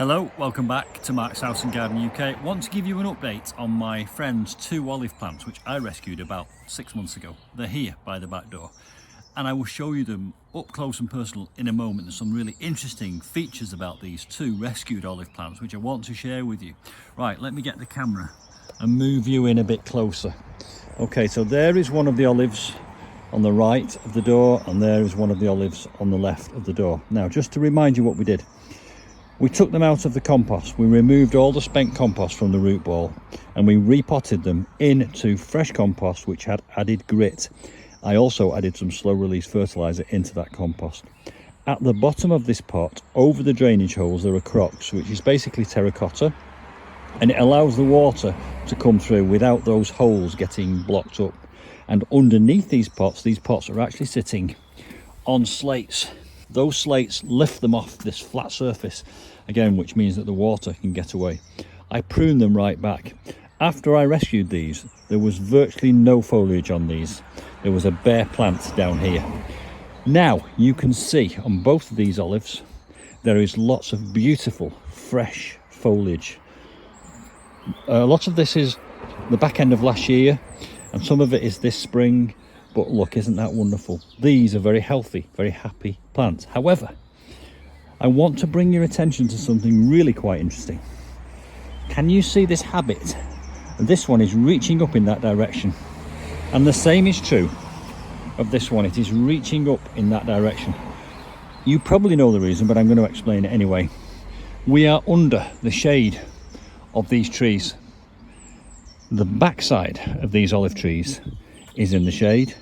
Hello, welcome back to Mark's House and Garden UK. Want to give you an update on my friend's 2 olive plants which I rescued about 6 months ago. They're here by the back door and I will show you them up close and personal in a moment. There's some really interesting features about these 2 rescued olive plants which I want to share with you. Right, let me get the camera and move you in a bit closer. Okay, so there is one of the olives on the right of the door and there is one of the olives on the left of the door. Now, just to remind you what we did. We took them out of the compost, we removed all the spent compost from the root ball and we repotted them into fresh compost which had added grit. I also added some slow release fertiliser into that compost. At the bottom of this pot, over the drainage holes, there are crocks, which is basically terracotta, and it allows the water to come through without those holes getting blocked up. And underneath these pots are actually sitting on slates. Those slates lift them off this flat surface, again, which means that the water can get away. I pruned them right back. After I rescued these, there was virtually no foliage on these. There was a bare plant down here. Now you can see on both of these olives, there is lots of beautiful, fresh foliage. A lot of this is the back end of last year, and some of it is this spring. But look, isn't that wonderful? These are very healthy, very happy plants. However, I want to bring your attention to something really quite interesting. Can you see this habit? This one is reaching up in that direction. And the same is true of this one. It is reaching up in that direction. You probably know the reason, but I'm going to explain it anyway. We are under the shade of these trees. The backside of these olive trees is in the shade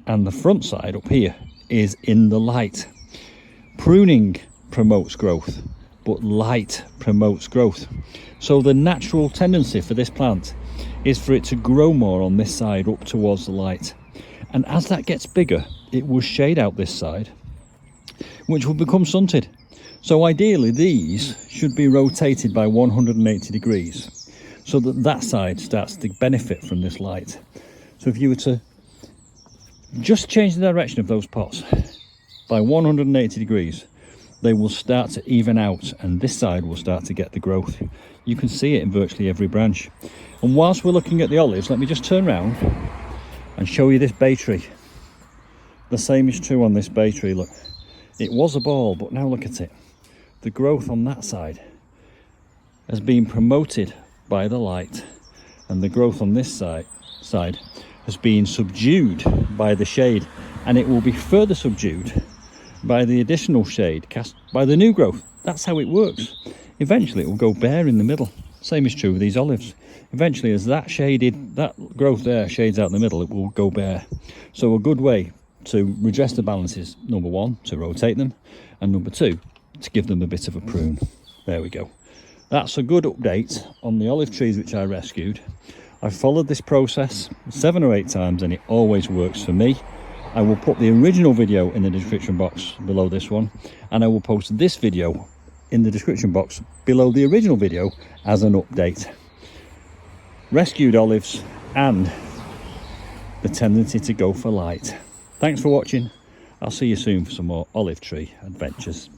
and the front side up here is in the light. Pruning promotes growth, but light promotes growth. So the natural tendency for this plant is for it to grow more on this side up towards the light. And as that gets bigger, it will shade out this side, which will become stunted. So ideally these should be rotated by 180 degrees so that that side starts to benefit from this light. So if you were to just change the direction of those pots by 180 degrees, they will start to even out and this side will start to get the growth. You can see it in virtually every branch. And whilst we're looking at the olives, let me just turn around and show you this bay tree. The same is true on this bay tree. Look, it was a ball, but now look at it. The growth on that side has been promoted by the light, and the growth on this side has been subdued by the shade, and it will be further subdued by the additional shade cast by the new growth. That's how it works. Eventually it will go bare in the middle. Same is true with these olives. Eventually, as that growth there shades out in the middle, it will go bare. So a good way to redress the balance is, number 1, to rotate them, and number 2, to give them a bit of a prune. There we go. That's a good update on the olive trees which I rescued. I've followed this process 7 or 8 times and it always works for me. I will put the original video in the description box below this one, and I will post this video in the description box below the original video as an update. Rescued olives and the tendency to go for light. Thanks for watching. I'll see you soon for some more olive tree adventures.